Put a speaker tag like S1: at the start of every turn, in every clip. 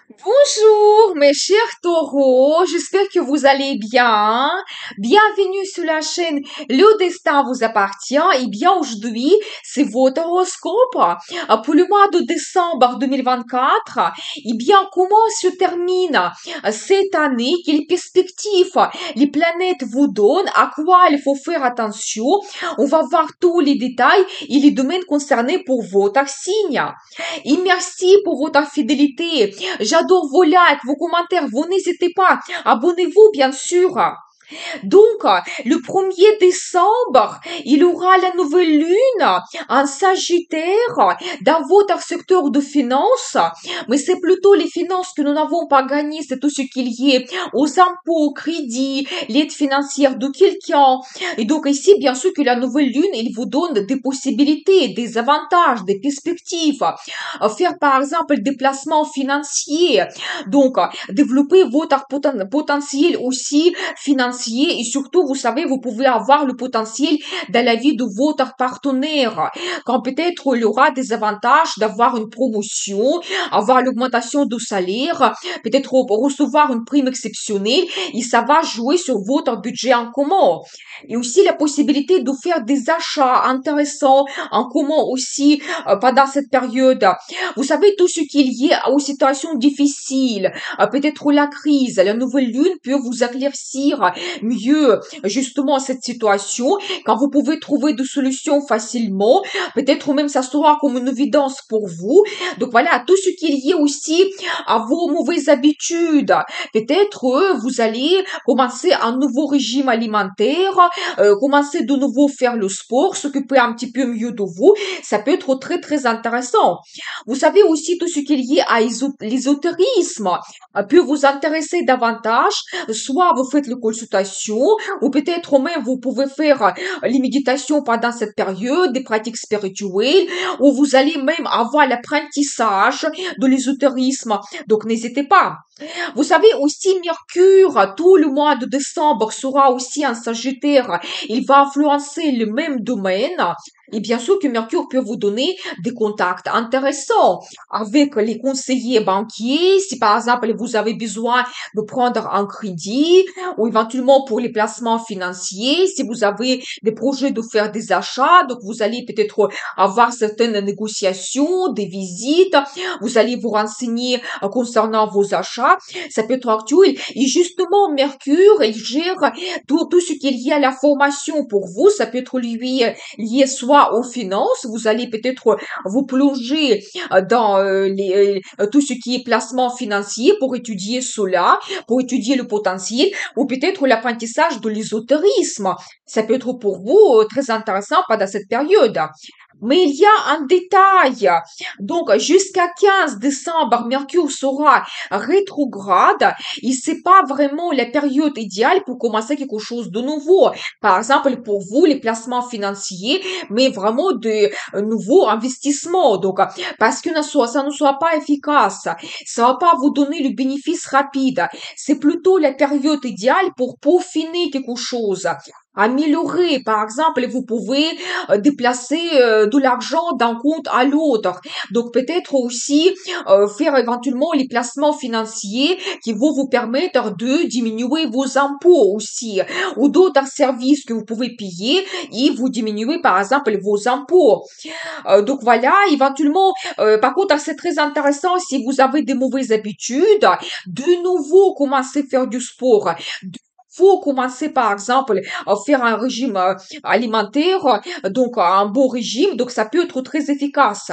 S1: Bonjour mes chers taureaux, j'espère que vous allez bien. Bienvenue sur la chaîne Le Destin vous appartient. Et bien aujourd'hui, c'est votre horoscope pour le mois de décembre 2024. Et bien comment se termine cette année? Quelles perspectives les planètes vous donnent? À quoi il faut faire attention? On va voir tous les détails et les domaines concernés pour votre signe. Et merci pour votre fidélité. J'adore vos likes, vos commentaires. Vous n'hésitez pas. Abonnez-vous, bien sûr. Donc, le 1er décembre, il aura la nouvelle lune en Sagittaire dans votre secteur de finances. Mais c'est plutôt les finances que nous n'avons pas gagnées. C'est tout ce qui est lié aux impôts, au crédit, l'aide financière de quelqu'un. Et donc ici, bien sûr que la nouvelle lune, il vous donne des possibilités, des avantages, des perspectives. Faire par exemple des placements financiers. Donc, développer votre potentiel aussi financier et surtout, vous savez, vous pouvez avoir le potentiel dans la vie de votre partenaire. Quand peut-être il y aura des avantages d'avoir une promotion, avoir l'augmentation de salaire, peut-être recevoir une prime exceptionnelle et ça va jouer sur votre budget en commun. Et aussi la possibilité de faire des achats intéressants en commun aussi pendant cette période. Vous savez, tout ce qui est lié aux situations difficiles, peut-être la crise, la nouvelle lune peut vous éclaircir mieux justement cette situation, quand vous pouvez trouver des solutions facilement, peut-être même ça sera comme une évidence pour vous. Donc voilà, tout ce qui est lié aussi à vos mauvaises habitudes. Peut-être vous allez commencer un nouveau régime alimentaire, commencer de nouveau faire le sport, s'occuper un petit peu mieux de vous. Ça peut être très très intéressant. Vous savez aussi tout ce qui est lié à l'ésotérisme peut vous intéresser davantage. Soit vous faites les consultations, ou peut-être même vous pouvez faire les méditations pendant cette période, des pratiques spirituelles, ou vous allez même avoir l'apprentissage de l'ésotérisme. Donc n'hésitez pas. Vous savez aussi, Mercure, tout le mois de décembre sera aussi un Sagittaire. Il va influencer le même domaine. Et bien sûr que Mercure peut vous donner des contacts intéressants avec les conseillers banquiers. Si par exemple vous avez besoin de prendre un crédit ou éventuellement pour les placements financiers, si vous avez des projets de faire des achats, donc vous allez peut-être avoir certaines négociations, des visites. Vous allez vous renseigner concernant vos achats. Ça peut être actuel. Et justement, Mercure, il gère tout ce qui est lié à la formation pour vous. Ça peut être lié soit aux finances. Vous allez peut-être vous plonger dans tout ce qui est placement financier pour étudier cela, pour étudier le potentiel, ou peut-être l'apprentissage de l'ésotérisme. Ça peut être pour vous très intéressant pendant cette période. Mais il y a un détail. Donc, jusqu'à 15 décembre, Mercure sera rétrograde et c'est pas vraiment la période idéale pour commencer quelque chose de nouveau. Par exemple, pour vous, les placements financiers, mais vraiment de nouveaux investissements. Donc, parce que ça ne soit pas efficace, ça va pas vous donner le bénéfice rapide. C'est plutôt la période idéale pour peaufiner quelque chose. Améliorer, par exemple, vous pouvez déplacer de l'argent d'un compte à l'autre. Donc peut-être aussi faire éventuellement les placements financiers qui vont vous permettre de diminuer vos impôts aussi ou d'autres services que vous pouvez payer et vous diminuez par exemple vos impôts. Donc voilà, éventuellement, par contre, c'est très intéressant si vous avez des mauvaises habitudes, de nouveau commencer à faire du sport. Faut commencer par exemple à faire un régime alimentaire, donc un bon régime, donc ça peut être très efficace.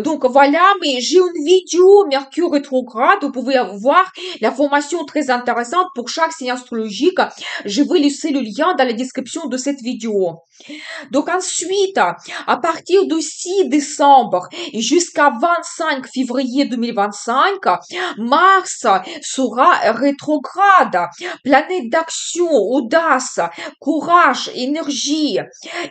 S1: Donc voilà, mais j'ai une vidéo Mercure rétrograde. Vous pouvez voir la formation très intéressante pour chaque signe astrologique. Je vais laisser le lien dans la description de cette vidéo. Donc ensuite, à partir du 6 décembre et jusqu'à 25 février 2025, Mars sera rétrograde, planète d'action, audace, courage, énergie.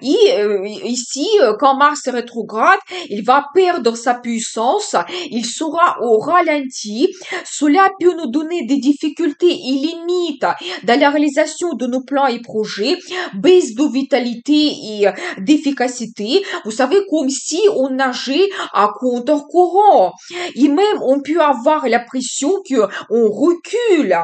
S1: Et ici, quand Mars est rétrograde, il va perdre atteindre sa puissance, il sera au ralenti. Cela peut nous donner des difficultés illimites dans la réalisation de nos plans et projets, baisse de vitalité et d'efficacité. Vous savez, comme si on nageait à contre-courant. Et même, on peut avoir l'impression que on recule.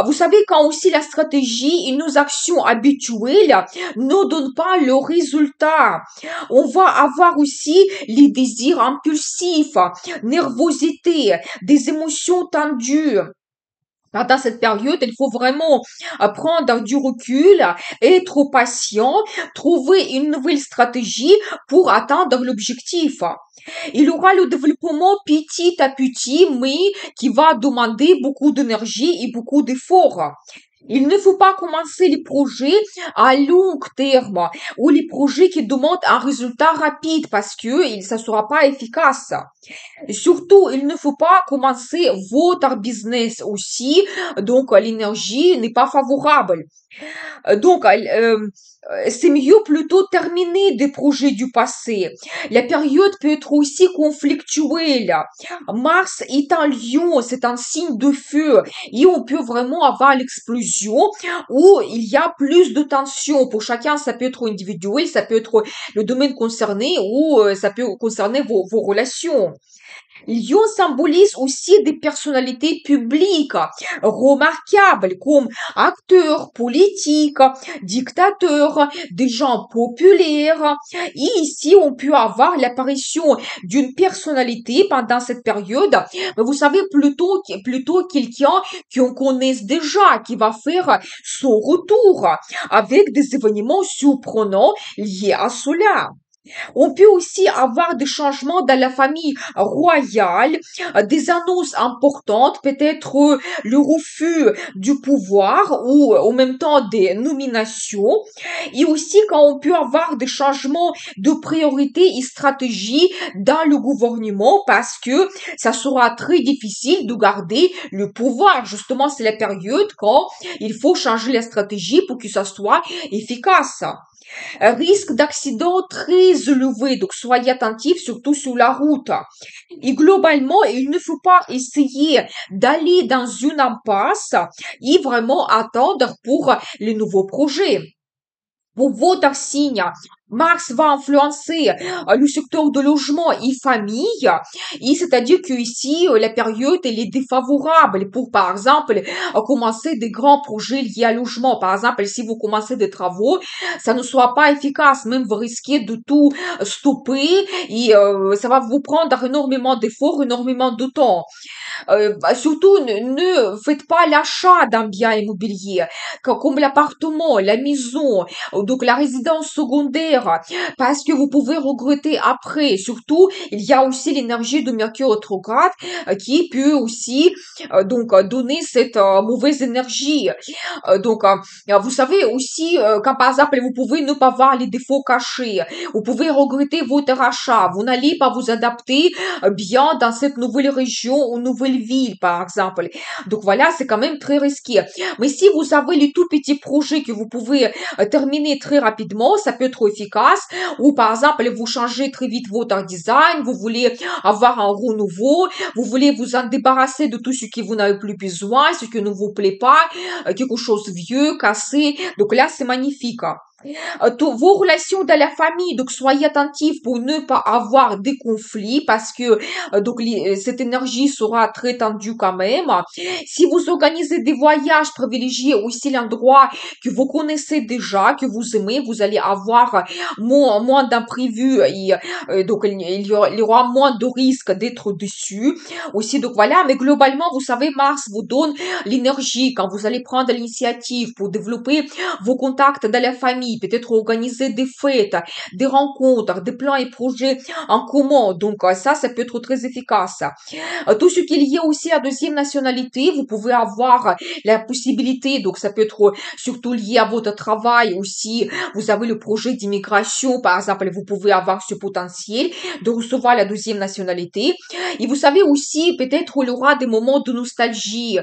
S1: Vous savez, quand aussi la stratégie et nos actions habituelles ne donnent pas le résultat. On va avoir aussi les désirs impulsifs, nervosité, des émotions tendues. Pendant cette période, il faut vraiment prendre du recul, être patient, trouver une nouvelle stratégie pour atteindre l'objectif. Il y aura le développement petit à petit, mais qui va demander beaucoup d'énergie et beaucoup d'efforts. Il ne faut pas commencer les projets à long terme ou les projets qui demandent un résultat rapide parce que ça sera pas efficace. Et surtout, il ne faut pas commencer votre business aussi, donc l'énergie n'est pas favorable. Donc, c'est mieux plutôt terminer des projets du passé. La période peut être aussi conflictuelle. Mars est un lion, c'est un signe de feu. Et on peut vraiment avoir l'explosion où il y a plus de tension. Pour chacun, ça peut être individuel, ça peut être le domaine concerné ou ça peut concerner vos relations. Lion symbolise aussi des personnalités publiques remarquables comme acteurs politiques, dictateurs, des gens populaires. Et ici, on peut avoir l'apparition d'une personnalité pendant cette période. Mais vous savez, plutôt quelqu'un qu'on connaisse déjà, qui va faire son retour avec des événements surprenants liés à cela. On peut aussi avoir des changements dans la famille royale, des annonces importantes, peut-être le refus du pouvoir ou en même temps des nominations. Et aussi quand on peut avoir des changements de priorité et stratégie dans le gouvernement parce que ça sera très difficile de garder le pouvoir. Justement, c'est la période quand il faut changer la stratégie pour que ça soit efficace. Un risque d'accident très élevé, donc soyez attentifs, surtout sur la route. Et globalement, il ne faut pas essayer d'aller dans une impasse et vraiment attendre pour les nouveaux projets. Pour votre signe, Mars va influencer le secteur de logement et famille, et c'est-à-dire que ici la période elle est défavorable pour par exemple commencer des grands projets liés à logement. Par exemple, si vous commencez des travaux, ça ne soit pas efficace, même vous risquez de tout stopper et ça va vous prendre énormément d'efforts, énormément de temps. Surtout, ne faites pas l'achat d'un bien immobilier, comme l'appartement, la maison, donc la résidence secondaire, parce que vous pouvez regretter après. Surtout, il y a aussi l'énergie de Mercure rétrograde qui peut aussi donner cette mauvaise énergie. Vous savez aussi, quand par exemple, vous pouvez ne pas voir les défauts cachés, vous pouvez regretter votre achat, vous n'allez pas vous adapter bien dans cette nouvelle région ou nouvelle ville, par exemple. Donc voilà, c'est quand même très risqué. Mais si vous avez les tout petits projets que vous pouvez terminer très rapidement, ça peut être efficace. Ou par exemple, vous changez très vite votre design, vous voulez avoir un renouveau, vous voulez vous en débarrasser de tout ce que vous n'avez plus besoin, ce qui ne vous plaît pas, quelque chose de vieux, cassé. Donc là, c'est magnifique. Vos relations dans la famille, donc soyez attentifs pour ne pas avoir des conflits parce que cette énergie sera très tendue quand même. Si vous organisez des voyages, privilégiez aussi l'endroit que vous connaissez déjà, que vous aimez, vous allez avoir moins d'imprévus et il y aura moins de risques d'être déçus aussi. Donc voilà, mais globalement, vous savez, Mars vous donne l'énergie quand vous allez prendre l'initiative pour développer vos contacts dans la famille, peut-être organiser des fêtes, des rencontres, des plans et projets en commun. Donc ça peut être très efficace. Tout ce qui est lié aussi à deuxième nationalité, vous pouvez avoir la possibilité, donc ça peut être surtout lié à votre travail aussi. Vous avez le projet d'immigration, par exemple, vous pouvez avoir ce potentiel de recevoir la deuxième nationalité. Et vous savez aussi, peut-être il y aura des moments de nostalgie,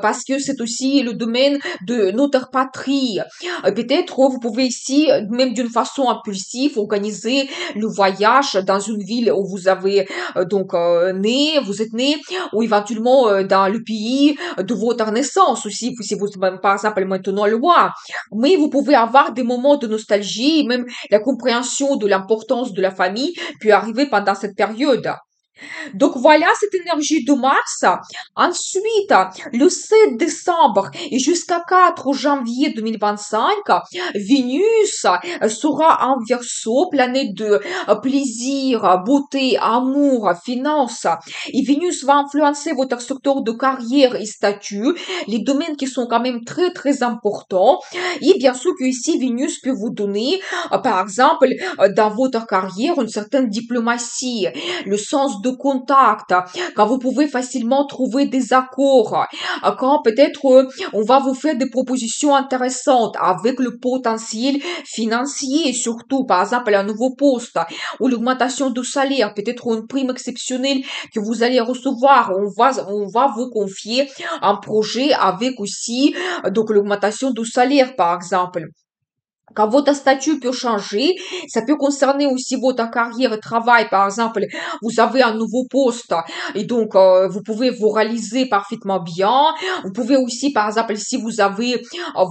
S1: parce que c'est aussi le domaine de notre patrie. Peut-être vous pouvez ici, même d'une façon impulsive, organiser le voyage dans une ville où vous avez vous êtes né, ou éventuellement dans le pays de votre naissance aussi, si vous par exemple maintenant loin. Mais vous pouvez avoir des moments de nostalgie, même la compréhension de l'importance de la famille peut arriver pendant cette période. Donc voilà cette énergie de Mars. Ensuite, le 7 décembre et jusqu'à 4 janvier 2025, Vénus sera en Verseau, planète de plaisir, beauté, amour, finance. Et Vénus va influencer votre secteur de carrière et statut, les domaines qui sont quand même très très importants. Et bien sûr que ici, Vénus peut vous donner, par exemple, dans votre carrière, une certaine diplomatie, le sens de contact, quand vous pouvez facilement trouver des accords, quand peut-être on va vous faire des propositions intéressantes avec le potentiel financier, surtout par exemple un nouveau poste ou l'augmentation de salaire, peut-être une prime exceptionnelle que vous allez recevoir. On va vous confier un projet avec aussi l'augmentation de salaire par exemple. Quand votre statut peut changer, ça peut concerner aussi votre carrière et travail. Par exemple, vous avez un nouveau poste et vous pouvez vous réaliser parfaitement bien. Vous pouvez aussi, par exemple, si vous avez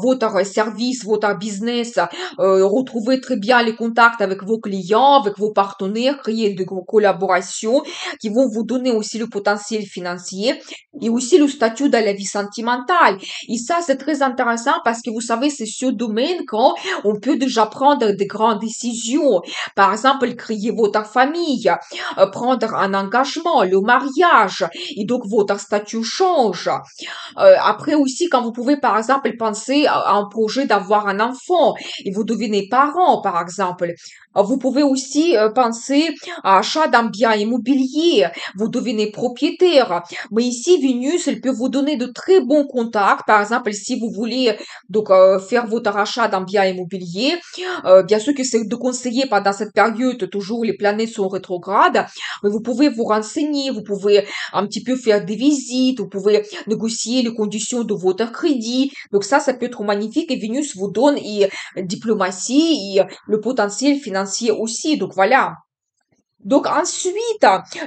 S1: votre service, votre business, retrouver très bien les contacts avec vos clients, avec vos partenaires, créer de collaborations qui vont vous donner aussi le potentiel financier et aussi le statut dans la vie sentimentale. Et ça, c'est très intéressant parce que vous savez, c'est ce domaine quand on peut déjà prendre de grandes décisions. Par exemple, créer votre famille, prendre un engagement, le mariage, et donc votre statut change. Après aussi, quand vous pouvez, par exemple, penser à un projet d'avoir un enfant, et vous devenez parent, par exemple. Vous pouvez aussi penser à l'achat d'un bien immobilier, vous devenez propriétaire. Mais ici, Vénus, elle peut vous donner de très bons contacts. Par exemple, si vous voulez faire votre achat d'un bien immobilier, bien sûr que c'est de conseiller pendant cette période, toujours les planètes sont rétrogrades, mais vous pouvez vous renseigner, vous pouvez un petit peu faire des visites, vous pouvez négocier les conditions de votre crédit. Donc ça peut être magnifique et Vénus vous donne diplomatie et le potentiel financier aussi. Donc voilà. Donc ensuite,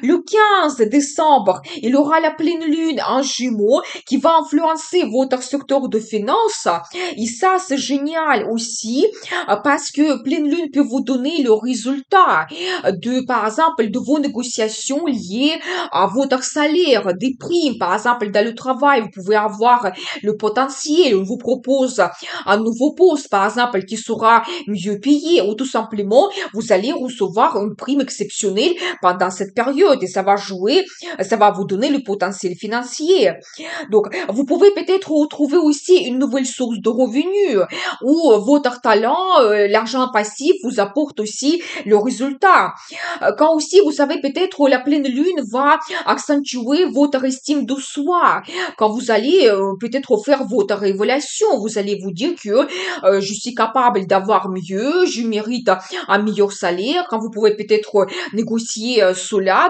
S1: le 15 décembre, il aura la pleine lune en Gémeaux qui va influencer votre secteur de finances. Et ça, c'est génial aussi parce que pleine lune peut vous donner le résultat par exemple, de vos négociations liées à votre salaire, des primes. Par exemple, dans le travail, vous pouvez avoir le potentiel. On vous propose un nouveau poste, par exemple, qui sera mieux payé ou tout simplement, vous allez recevoir une prime exceptionnelle pendant cette période et ça va jouer, ça va vous donner le potentiel financier. Donc, vous pouvez peut-être retrouver aussi une nouvelle source de revenus où votre talent, l'argent passif vous apporte aussi le résultat. Quand aussi, vous savez, peut-être la pleine lune va accentuer votre estime de soi. Quand vous allez peut-être faire votre révélation, vous allez vous dire que je suis capable d'avoir mieux, je mérite un meilleur salaire. Quand vous pouvez peut-être négocier cela,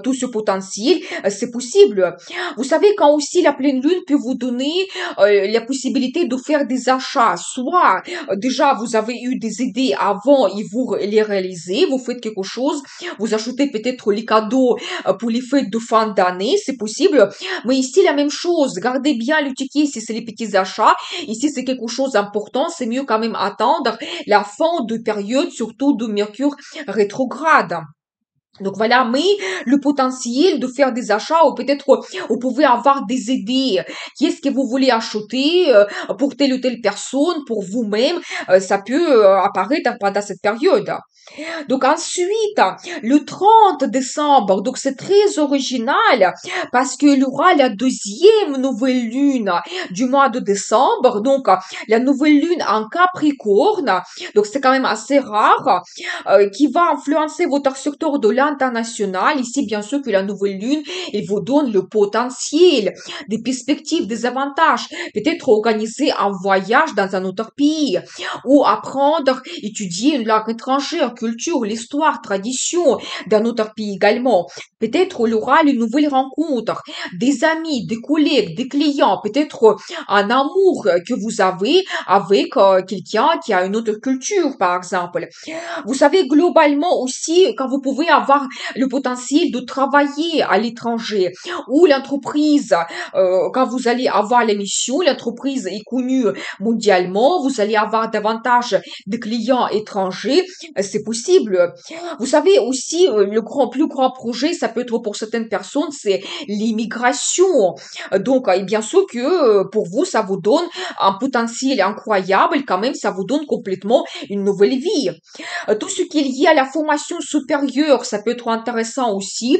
S1: tout ce potentiel, c'est possible. Vous savez, quand aussi la pleine lune peut vous donner la possibilité de faire des achats, soit déjà vous avez eu des idées avant et vous les réalisez, vous faites quelque chose, vous achetez peut-être les cadeaux pour les fêtes de fin d'année, c'est possible, mais ici la même chose, gardez bien le ticket si c'est les petits achats, ici c'est quelque chose d'important, c'est mieux quand même attendre la fin de période, surtout de Mercure rétrograde. Donc voilà, mais le potentiel de faire des achats ou peut-être vous pouvez avoir des idées. Qu'est-ce que vous voulez acheter pour telle ou telle personne, pour vous-même, ça peut apparaître pendant cette période. Donc ensuite, le 30 décembre, donc c'est très original parce qu'il y aura la deuxième nouvelle lune du mois de décembre, donc la nouvelle lune en Capricorne, donc c'est quand même assez rare, qui va influencer votre secteur de l'international. Ici, bien sûr que la nouvelle lune, elle vous donne le potentiel, des perspectives, des avantages. Peut-être organiser un voyage dans un autre pays ou apprendre, étudier une langue étrangère, culture, l'histoire, tradition d'un autre pays également. Peut-être il y aura une nouvelle rencontre, des amis, des collègues, des clients, peut-être un amour que vous avez avec quelqu'un qui a une autre culture, par exemple. Vous savez, globalement aussi, quand vous pouvez avoir le potentiel de travailler à l'étranger ou l'entreprise, quand vous allez avoir l'émission, l'entreprise est connue mondialement, vous allez avoir davantage de clients étrangers, c'est possible. Vous savez aussi, plus grand projet, ça peut être pour certaines personnes, c'est l'immigration. Donc, et bien sûr que pour vous, ça vous donne un potentiel incroyable, quand même, ça vous donne complètement une nouvelle vie. Tout ce qui est lié à la formation supérieure, ça peut être intéressant aussi.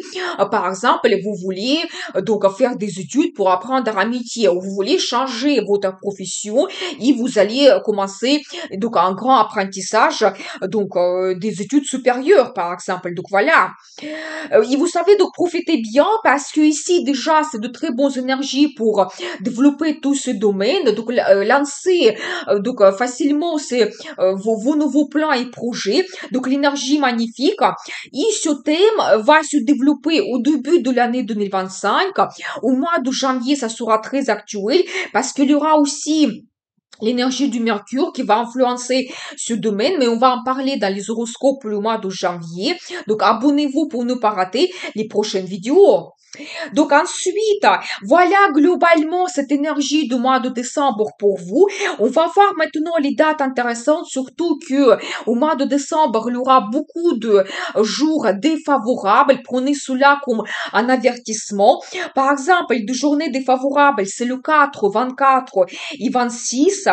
S1: Par exemple, vous voulez donc faire des études pour apprendre un métier, ou vous voulez changer votre profession et vous allez commencer donc un grand apprentissage, donc des études supérieures, par exemple. Donc voilà. Et vous savez, donc profitez bien parce que ici déjà c'est de très bonnes énergies pour développer tout ce domaine. Donc lancer facilement vos nouveaux plans et projets. Donc l'énergie magnifique. Et ce thème va se développer au début de l'année 2025. Au mois de janvier, ça sera très actuel parce qu'il y aura aussi l'énergie du Mercure qui va influencer ce domaine, mais on va en parler dans les horoscopes le mois de janvier. Donc abonnez-vous pour ne pas rater les prochaines vidéos. Donc ensuite, voilà globalement cette énergie du mois de décembre pour vous. On va voir maintenant les dates intéressantes, surtout que au mois de décembre, il y aura beaucoup de jours défavorables. Prenez cela comme un avertissement. Par exemple, des journées défavorables, c'est le 4, 24 et 26.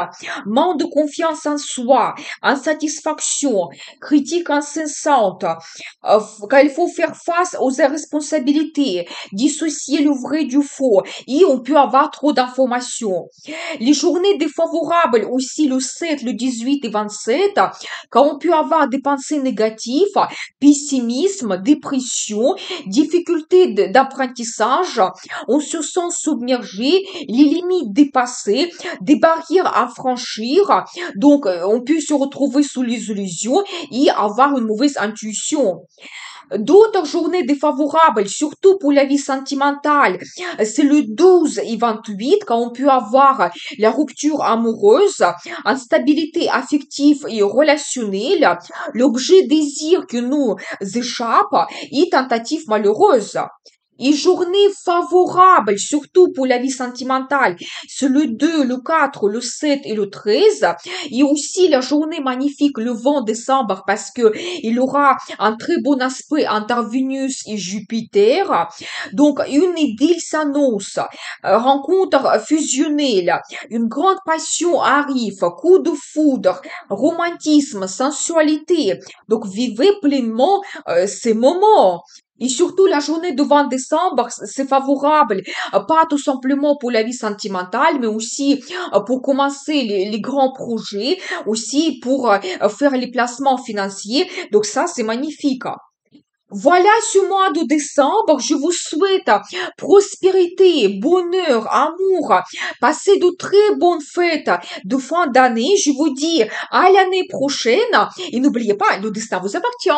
S1: Manque de confiance en soi, insatisfaction, critique incessante, quand il faut faire face aux responsabilités, dissocier le vrai du faux et on peut avoir trop d'informations. Les journées défavorables aussi le 7, le 18 et 27, quand on peut avoir des pensées négatives, pessimisme, dépression, difficulté d'apprentissage, on se sent submergé, les limites dépassées, des barrières à franchir, donc on peut se retrouver sous les illusions et avoir une mauvaise intuition. D'autres journées défavorables, surtout pour la vie sentimentale, c'est le 12 et 28 quand on peut avoir la rupture amoureuse, instabilité affective et relationnelle, l'objet désir que nous échappe et tentative malheureuse. Et journée favorable, surtout pour la vie sentimentale, c'est le 2, le 4, le 7 et le 13. Et aussi la journée magnifique le 20 décembre parce que il aura un très bon aspect entre Vénus et Jupiter. Donc une idylle s'annonce, rencontre fusionnelle, une grande passion arrive, coup de foudre, romantisme, sensualité. Donc vivez pleinement ces moments. Et surtout, la journée de 20 décembre, c'est favorable, pas tout simplement pour la vie sentimentale, mais aussi pour commencer les grands projets, aussi pour faire les placements financiers. Donc ça, c'est magnifique. Voilà ce mois de décembre, je vous souhaite prospérité, bonheur, amour, passez de très bonnes fêtes de fin d'année. Je vous dis à l'année prochaine et n'oubliez pas, le destin vous appartient.